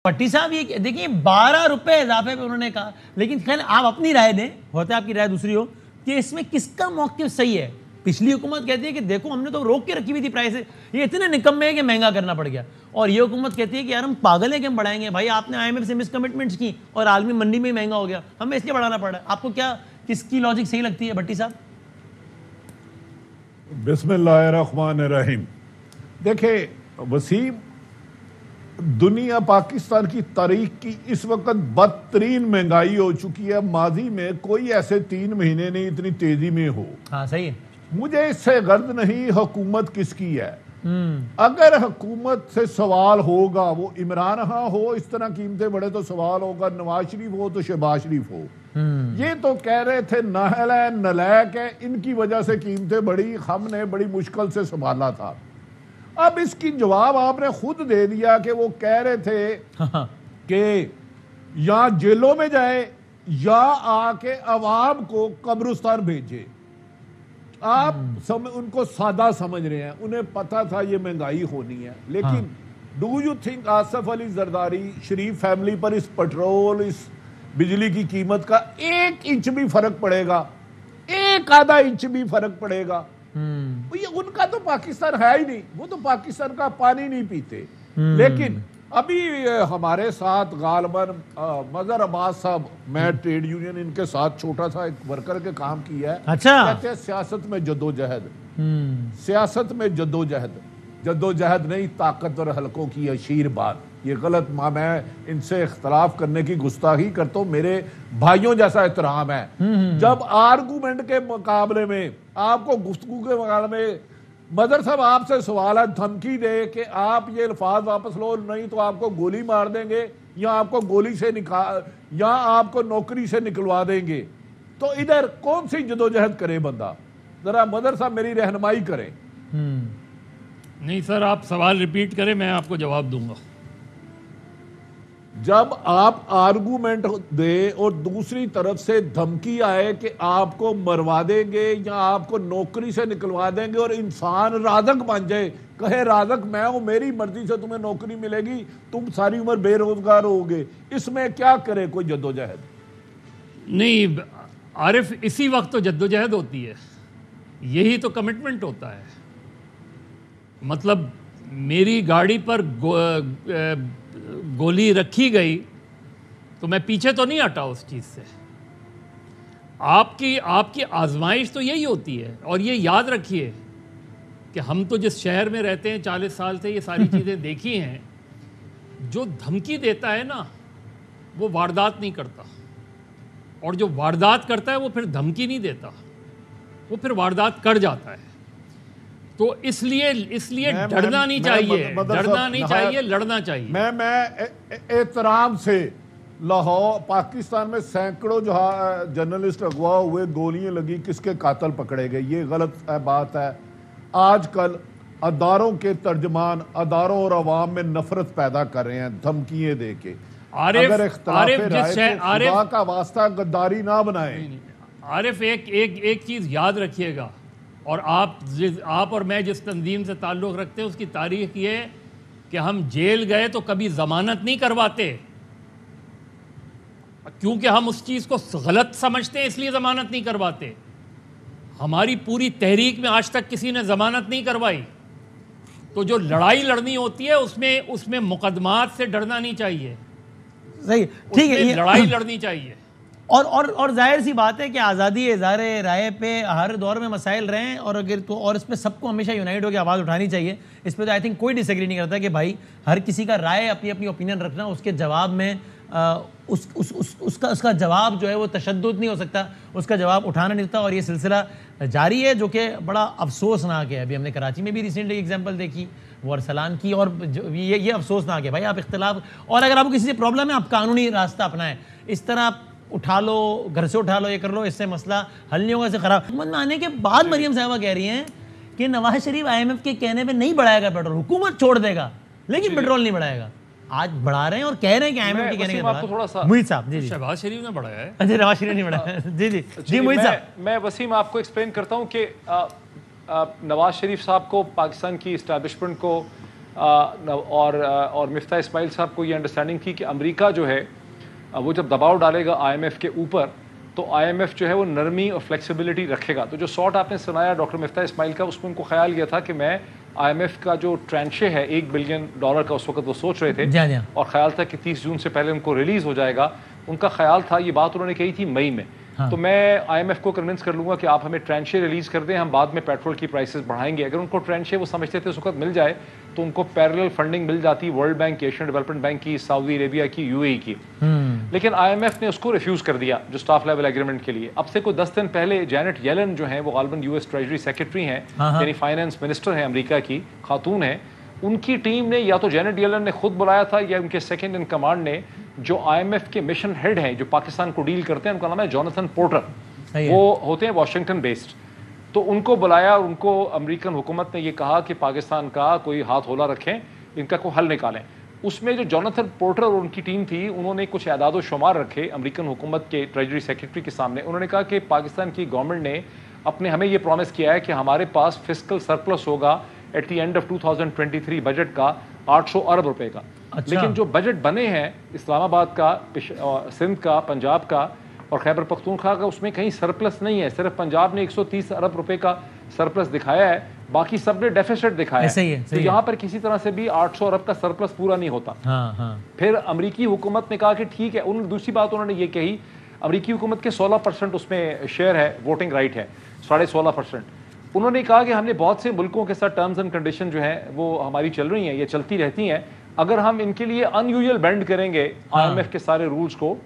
भट्टी साहब ये देखिए 12 रुपए इजाफे पे उन्होंने कहा, लेकिन खैर आप अपनी राय दें, होता है आपकी राय दूसरी हो, कि इसमें किसका मौक़िफ़ सही है। पिछली हुकूमत कहती है कि देखो हमने तो रोक के रखी हुई थी प्राइस, ये इतने निकम्मे हैं कि महंगा करना पड़ गया, और ये हुकूमत कहती है कि यार हम पागल हैं कि हम बढ़ाएंगे। भाई आपने IMF से मिस कमिटमेंट्स की और आलमी मंडी में महंगा हो गया, हमें इसलिए बढ़ाना पड़ा है। आपको क्या किसकी लॉजिक सही लगती है भट्टी साहब? बिस्मिल्लाहिर्रहमानिर्रहीम। देखे वसीम, दुनिया पाकिस्तान की तारीख की इस वक्त बदतरीन महंगाई हो चुकी है। माजी में कोई ऐसे 3 महीने नहीं इतनी तेजी में हो। हाँ सही है। मुझे इससे गर्द नहीं हुकूमत किसकी है। अगर हुकूमत से सवाल होगा, वो इमरान खान हो इस तरह कीमतें बढ़े तो सवाल होगा, नवाज शरीफ हो तो शहबाज शरीफ हो। ये तो कह रहे थे नाहल है, नलायक है, इनकी वजह से कीमतें बढ़ी, हमने बड़ी मुश्किल से संभाला था। अब इसकी जवाब आपने खुद दे दिया कि वो कह रहे थे कि या जेलों में जाए या आके अवाम को कब्रिस्तान भेजे। आप उनको सादा समझ रहे हैं, उन्हें पता था ये महंगाई होनी है। लेकिन do you think Asif Ali Zardari Sharif family पर इस पेट्रोल, इस बिजली की कीमत का 1 इंच भी फर्क पड़ेगा? 1 आधा इंच भी फर्क पड़ेगा? ये उनका तो पाकिस्तान है ही नहीं, वो तो पाकिस्तान का पानी नहीं पीते। लेकिन अभी हमारे साथ गालबन मजहर अब्बास साहब, मैं ट्रेड यूनियन इनके साथ छोटा सा एक वर्कर के काम किया है। अच्छा। कहते हैं सियासत में जद्दोजहद, सियासत में जद्दोजहद, जद्दोजहद नहीं ताकतवर हलकों की अशीर बात। ये गलत मैं इनसे इख्तलाफ करने की गुस्ताखी करता हूँ, मेरे भाइयों जैसा एहतराम है। जब आर्गूमेंट के मुकाबले में, आपको गुफ्तगू के मुकाबले में मदर साहब आपसे सवाल है, धमकी दे कि आप ये अल्फाज वापस लो, नहीं तो आपको गोली मार देंगे या आपको गोली से या आपको नौकरी से निकलवा देंगे, तो इधर कौन सी जदोजहद करे बंदा? जरा मदर साहब मेरी रहनुमाई करें। नहीं सर, आप सवाल रिपीट करें, मैं आपको जवाब दूंगा। जब आप आर्गूमेंट दे और दूसरी तरफ से धमकी आए कि आपको मरवा देंगे या आपको नौकरी से निकलवा देंगे, और इंसान राजक बन जाए, कहे राजक मैं हूं, मेरी मर्जी से तुम्हें नौकरी मिलेगी, तुम सारी उम्र बेरोजगार होगे, इसमें क्या करे कोई जद्दोजहद? नहीं आरिफ, इसी वक्त तो जद्दोजहद होती है, यही तो कमिटमेंट होता है। मतलब मेरी गाड़ी पर गोली रखी गई तो मैं पीछे तो नहीं हटा उस चीज़ से। आपकी आजमाइश तो यही होती है। और ये याद रखिए कि हम तो जिस शहर में रहते हैं 40 साल से ये सारी चीज़ें देखी हैं। जो धमकी देता है ना, वो वारदात नहीं करता, और जो वारदात करता है वो फिर धमकी नहीं देता, वो फिर वारदात कर जाता है। तो इसलिए डरना नहीं चाहिए, डरना नहीं चाहिए, लड़ना चाहिए। मैं एहतराम से लाहौर पाकिस्तान में सैकड़ों जर्नलिस्ट अगवा हुए, गोलियां लगी, किसके कातिल पकड़े गए, ये गलत बात है। आजकल अदारों के तर्जमान अदारों और अवाम में नफरत पैदा कर रहे हैं धमकियां दे के। अगर खुदा का वास्ता गद्दारी ना बनाए। आरिफ, एक चीज़ याद रखिएगा, और आप और मैं जिस तंजीम से ताल्लुक़ रखते हैं उसकी तारीख ये कि हम जेल गए तो कभी ज़मानत नहीं करवाते, क्योंकि हम उस चीज़ को गलत समझते हैं, इसलिए ज़मानत नहीं करवाते। हमारी पूरी तहरीक में आज तक किसी ने ज़मानत नहीं करवाई। तो जो लड़ाई लड़नी होती है उसमें मुकदमात से डरना नहीं चाहिए। सही, ठीक है, लड़ाई लड़नी चाहिए। और जाहिर सी बात है कि आज़ादी इज़हार राय पे हर दौर में मसाइल रहे हैं, और अगर तो और इस पर सबको हमेशा यूनाइट होकर आवाज़ उठानी चाहिए। इस पर तो आई थिंक कोई डिसएग्री नहीं करता कि भाई हर किसी का राय, अपनी अपनी ओपिनियन रखना, उसके जवाब में उसका जवाब जो है वो तशद्दुद नहीं हो सकता, उसका जवाब उठाना नहीं होता। और ये सिलसिला जारी है, जो कि बड़ा अफसोसनाक है। अभी हमने कराची में भी रिसेंटली एग्जाम्पल देखी, वो अरसलान की, और ये अफसोसनाक है भाई। आप इख्तिलाफ, और अगर आपको किसी से प्रॉब्लम है आप कानूनी रास्ता अपनाएं, इस तरह आप उठा लो, घर से उठा लो, ये कर लो, इससे मसला हल नहीं होगा, इससे खराब। हुकूमत में आने के बाद मरियम साहबा कह रही हैं कि नवाज शरीफ IMF के कहने पे नहीं बढ़ाएगा पेट्रोल, हुकूमत छोड़ देगा, लेकिन पेट्रोल नहीं बढ़ाएगा। आज बढ़ा रहे हैं और कह रहे हैं कि IMF के कहने के बाद। मुईद साहब जी, शहबाज शरीफ ने बढ़ाया है। अच्छा, नवाज शरीफ नहीं बढ़ाया। जी जी जी, मुईद साहब। मैं वसीम आपको एक्सप्लेन करता हूँ कि नवाज शरीफ साहब को, पाकिस्तान की इस्टेब्लिशमेंट को और मिफ्ता इस्माइल साहब को ये अंडरस्टैंडिंग थी कि अमेरिका जो है वो जब दबाव डालेगा आईएमएफ के ऊपर तो आईएमएफ जो है वो नरमी और फ्लेक्सिबिलिटी रखेगा। तो जो शॉट आपने सुनाया डॉक्टर मिफ्ता इस्माइल का, उसमें उनको ख्याल ये था कि मैं आईएमएफ का जो ट्रांशे है $1 बिलियन का उस वक्त वो सोच रहे थे और ख्याल था कि 30 जून से पहले उनको रिलीज हो जाएगा। उनका ख्याल था, ये बात उन्होंने कही थी मई में, तो मैं आईएमएफ को कन्विंस कर लूंगा कि आप हमें ट्रांशे रिलीज कर दें, हम बाद में पेट्रोल की प्राइसेस बढ़ाएंगे। अगर उनको ट्रांशे वो समझते थे उस वक्त मिल जाए तो उनको पैरेलल फंडिंग मिल जाती, world bank, Asian development bank की, सऊदी अरेबिया की, यूएई की। लेकिन आईएमएफ ने उसको रिफ्यूज कर दिया जो स्टाफ लेवल एग्रीमेंट के लिए। अब से कोई 10 दिन पहले जैनेट येलन जो है वो गालिबन यूएस ट्रेजरी सेक्रेटरी हैं, यानी फाइनेंस मिनिस्टर हैं अमेरिका की, खातून है, उनकी टीम ने या तो जैनेट येलन ने खुद बुलाया था या उनके सेकंड इन कमांड ने जो आईएमएफ के मिशन हेड हैं जो पाकिस्तान को डील करते हैं, उनका नाम है जोनाथन पोर्टर, वो होते हैं वॉशिंगटन बेस्ड। तो उनको बुलाया और उनको अमेरिकन हुकूमत ने ये कहा कि पाकिस्तान का कोई हाथ होला रखें, इनका कोई हल निकालें। उसमें जो जोनाथन पोर्टर और उनकी टीम थी उन्होंने कुछ एदाद शुमार रखे अमेरिकन हुकूमत के ट्रेजरी सेक्रेटरी के सामने। उन्होंने कहा कि पाकिस्तान की गवर्नमेंट ने अपने हमें ये प्रॉमिस किया है कि हमारे पास फिस्कल सरप्लस होगा at the end of 2023 budget का 800 अरब रुपए का। अच्छा। लेकिन जो बजट बने हैं इस्लामाबाद का, सिंध का, पंजाब का और खैबर पख्तूनख्वा का, उसमें कहीं सरप्लस नहीं है। सिर्फ पंजाब ने 130 अरब रुपए का सरप्लस दिखाया है, बाकी सब ने डेफिसिट दिखाया है। सही है, तो यहाँ पर किसी तरह से भी 800 अरब का सरप्लस पूरा नहीं होता। फिर अमेरिकी हुकूमत ने कहा कि ठीक है। उन्होंने दूसरी बात उन्होंने ये कही, अमेरिकी हुकूमत के 16% उसमें शेयर है, वोटिंग राइट है 16.5%। उन्होंने कहा कि हमने बहुत से मुल्कों के साथ टर्म्स एंड कंडीशन जो है वो हमारी चल रही हैं, ये चलती रहती हैं, अगर हम इनके लिए अनयूजुअल बेंड करेंगे आईएमएफ के सारे रूल्स को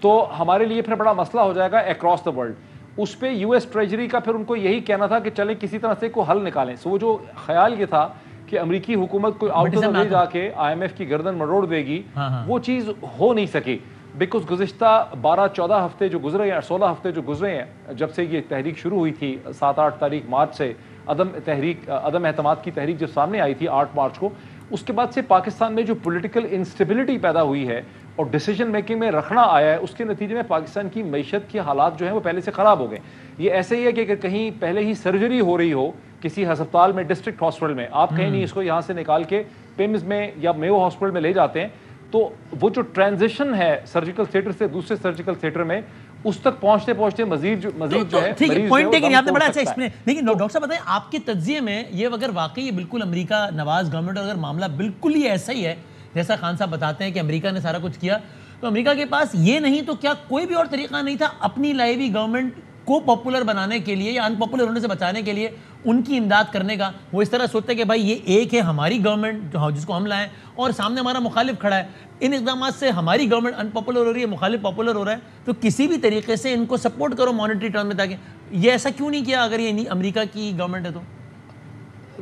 तो हमारे लिए फिर बड़ा मसला हो जाएगा अक्रॉस द वर्ल्ड। उस पर यूएस ट्रेजरी का फिर उनको यही कहना था कि चले किसी तरह से कोई हल निकालें। सो वो जो ख्याल ये था कि अमेरिकी हुकूमत कोई आउट ऑफ द वे जाके आईएमएफ की गर्दन मरोड़ देगी, वो चीज़ हो नहीं सकी। बिकॉज गुज़िश्ता 12-14 हफ्ते जो गुजरे हैं, 16 हफ्ते जो गुजरे हैं जब से ये तहरीक शुरू हुई थी 7-8 तारीख मार्च से, अदम एतमाद की तहरीक जब सामने आई थी 8 मार्च को, उसके बाद से पाकिस्तान में जो पॉलिटिकल इंस्टेबिलिटी पैदा हुई है और डिसीजन मेकिंग में रखना आया है, उसके नतीजे में पाकिस्तान की मईशत के हालात जो हैं वो पहले से ख़राब हो गए। ये ऐसे ही है कि कहीं पहले ही सर्जरी हो रही हो किसी अस्पताल में, डिस्ट्रिक्ट हॉस्पिटल में, आप कहीं नहीं इसको यहाँ से निकाल के पिम्स में या मेयो हॉस्पिटल में ले जाते हैं, तो वो जो ट्रांजिशन है सर्जिकल थिएटर से दूसरे सर्जिकल थिएटर में, उस तक पहुंचते पहुंचते मजीद जो है ठीक है, पॉइंट टेकन, आपने बड़ा अच्छा एक्सप्लेन। लेकिन डॉक्टर साहब बताएं, आपके तज्जिए में ये अगर वाकई बिल्कुल अमेरिका नवाज गवर्नमेंट अगर मामला बिल्कुल ही ऐसा ही है जैसा खान साहब बताते हैं कि अमेरिका ने सारा कुछ किया, तो अमेरिका के पास ये नहीं तो क्या कोई भी और तरीका नहीं था अपनी लाइवी गवर्नमेंट को पॉपुलर बनाने के लिए या अनपॉपुलर होने से बचाने के लिए उनकी इमदाद करने का? वो इस तरह सोचते हैं कि भाई ये एक है हमारी गवर्नमेंट जिसको हम लाएं और सामने हमारा मुखालिफ खड़ा है, इन इक़दाम से हमारी गवर्नमेंट अनपॉपुलर हो रही है, मुखालिफ पॉपुलर हो रहा है, तो किसी भी तरीके से इनको सपोर्ट करो मॉनेटरी टर्म में। ताकि ये ऐसा क्यों नहीं किया अगर ये अमेरिका की गवर्नमेंट है तो?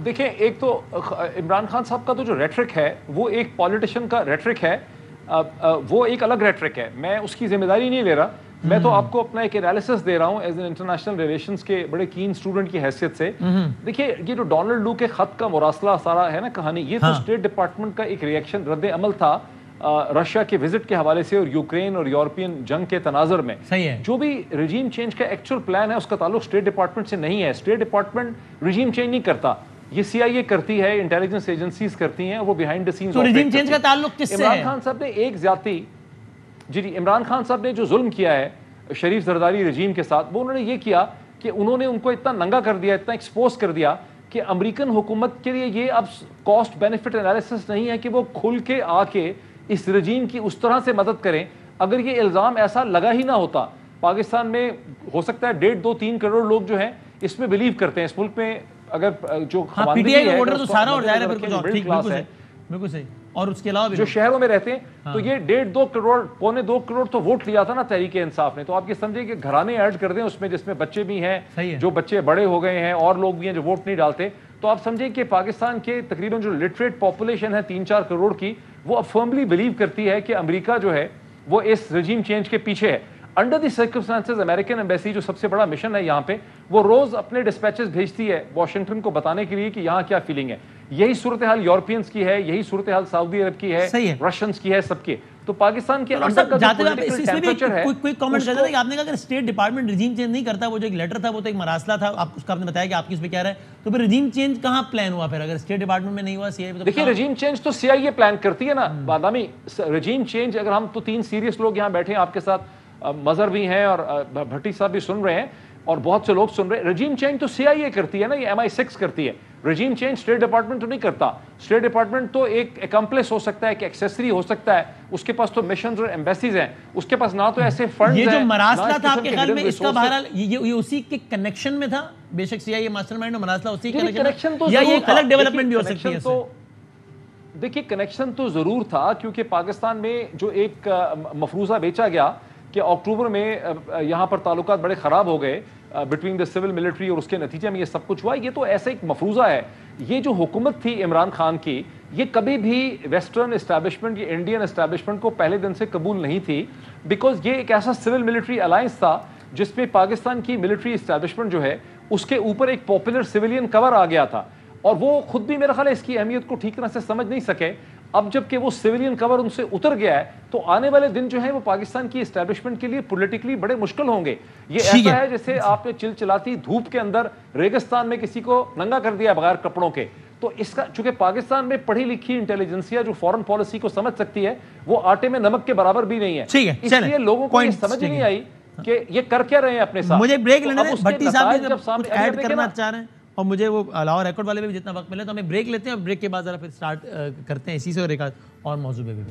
देखिए, एक तो इमरान खान साहब का तो जो रेटरिक है वो एक पॉलिटिशियन का रेटरिक है, वो एक अलग रेटरिक है, मैं उसकी जिम्मेदारी नहीं ले रहा। मैं तो आपको अपना एक एनालिसिस दे रहा हूं एज एन इंटरनेशनल रिलेशंस के बड़े कीन स्टूडेंट की हैसियत से। देखिए, ये जो डोनाल्ड लू के खत का मुरासला सारा है ना कहानी, ये तो स्टेट डिपार्टमेंट का एक रिएक्शन रद्द अमल था रशिया के विजिट के हवाले से और यूक्रेन और यूरोपियन जंग के तनाजुर में। सही है। जो भी रजीम चेंज का एक्चुअल प्लान है उसका ताल्लुक स्टेट डिपार्टमेंट से नहीं है। स्टेट डिपार्टमेंट रजीम चेंज नहीं करता, ये सीआईए करती है, इंटेलिजेंस एजेंसीज करती हैं, वो बिहाइंड द सीन्स। तो रजीम चेंज का ताल्लुक किससे है? इमरान खान साहब ने एक ज्यादती, जी इमरान खान साहब ने जो जुल्म किया है शरीफ जरदारी रजीम के साथ, वो उन्होंने ये किया कि उन्होंने उनको इतना नंगा कर दिया, इतना एक्सपोज कर दिया कि अमेरिकन हुकूमत के लिए ये अब कॉस्ट बेनिफिट एनालिसिस नहीं है कि वो खुल के आके इस रजीम की उस तरह से मदद करें। अगर ये इल्ज़ाम ऐसा लगा ही ना होता, पाकिस्तान में हो सकता है 1.5-2-3 करोड़ लोग जो हैं इसमें बिलीव करते हैं। इस मुल्क में अगर जो पीटीआई का वोटर तो सारा हो जाएगा, बिल्कुल सही। और उसके अलावा जो शहरों में रहते हैं तो ये 1.5-2 करोड़, 1.25 करोड़ तो वोट लिया था ना तहरीक इंसाफ ने। तो आप ये समझिए कि घराने ऐड कर दें उसमें, जिसमें बच्चे भी हैं, जो बच्चे बड़े हो गए हैं और लोग भी हैं जो वोट नहीं डालते, तो आप समझिए कि पाकिस्तान के तकरीबन जो लिटरेट पॉपुलेशन है 3-4 करोड़ की, वो अब फर्मली बिलीव करती है कि अमेरिका जो है वो इस रजीम चेंज के पीछे है। Under the circumstances American embassy जो सबसे बड़ा मिशन है यहाँ पे, वो रोज अपने डिस्पैचेस भेजती है वॉशिंगटन को बताने के लिए कि यहाँ क्या फीलिंग है। यही सूरत हाल यूरोपियंस की है, यही सूरत हाल सऊदी अरब की है, रशियंस की है, सबकी। तो पाकिस्तान के अंदर का जाते जो हुए political इसमें भी temperature है, कोई कमेंट करता था उसको- कि आपने कहा अगर स्टेट डिपार्टमेंट रिजीम चेंज नहीं करता, वो जो एक लेटर था वो तो एक मरासला था, आप उसका आपने बताया कि आपकी उस पर क्या रहा है, तो फिर रिजीम चेंज कहाँ प्लान हुआ फिर अगर स्टेट डिपार्टमेंट में नहीं हुआ सीआईए तो देखिए रजीम चेंज तो सीआईए प्लान करती है ना बादामी। रजीम चेंज अगर हम तो 3 सीरियस लोग यहाँ बैठे हैं आपके साथ, मजहर भी हैं और भट्टी साहब भी सुन रहे हैं और बहुत से लोग सुन रहे हैं। रजीम चेंज तो सीआईए करती है ना, ये MI6 करती है। रजीम चेंज स्टेट डिपार्टमेंट तो नहीं करता। स्टेट डिपार्टमेंट तो एक एक्म्प्लिस हो सकता है, एक एक्सेसरी हो सकता है, उसके पास तो मिशंस और एम्बेसीज हैं, उसके पास ना तो ऐसे फंड्स ये हैं, जो ना मरासला इस था किस्म आपके के ख्याल में hidden इसका resources। बहरहाल ये उसी के कनेक्शन में था, बेशक सीआईए मास्टरमाइंड और मरासला उसी के कनेक्शन कनेक्शन तो या ये जरूर एक था। अलग डेवलपमेंट भी हो देखिए, सकती है connection तो देखिए कनेक्शन तो जरूर था, क्योंकि पाकिस्तान में जो एक मफरूजा बेचा गया कि अक्टूबर में यहाँ पर ताल्लुकात बड़े ख़राब हो गए बिटवीन द सिविल मिलिट्री और उसके नतीजे में ये सब कुछ हुआ। ये तो ऐसा एक मफरूज़ा है। ये जो हुकूमत थी इमरान खान की, ये कभी भी वेस्टर्न इस्टेब्लिशमेंट या इंडियन इस्टेब्लिशमेंट को पहले दिन से कबूल नहीं थी, बिकॉज ये एक ऐसा सिविल मिलिट्री अलायंस था जिसमें पाकिस्तान की मिलिट्री इस्टेब्लिशमेंट जो है उसके ऊपर एक पॉपुलर सिविलियन कवर आ गया था, और वो खुद भी मेरा ख्याल है इसकी अहमियत को ठीक तरह से समझ नहीं सके। अब जबकि वो सिविलियन कवर उनसे उतर गया है, तो आने वाले दिन जो है वो पाकिस्तान की एस्टेब्लिशमेंट के लिए पॉलिटिकली बड़े मुश्किल होंगे। ये ठीक ऐसा है। है जैसे आपने चिलचिलाती धूप के अंदर रेगिस्तान में किसी को नंगा कर दिया बगैर कपड़ों के। तो इसका चूंकि पाकिस्तान में पढ़ी लिखी इंटेलिजेंसिया जो फॉरेन पॉलिसी को समझ सकती है, वो आटे में नमक के बराबर भी नहीं है। ठीक है, चलें। इसलिए लोगों को ये Points, समझ ही ठीक नहीं है। आई कि ये कर क्या रहे हैं अपने साथ। मुझे ब्रेक तो लेने अब दें, उसके भट्टी साहब नतायज भी जब कुछ सामने ऐड देखें करना ना, चाह रहे हैं और मुझे वो लाहौर रिकॉर्ड वाले में भी जितना वक्त मिले, तो हमें ब्रेक लेते हैं और ब्रेक के बाद जरा फिर स्टार्ट करते हैं इसी से और एक और मौजूद पे भी।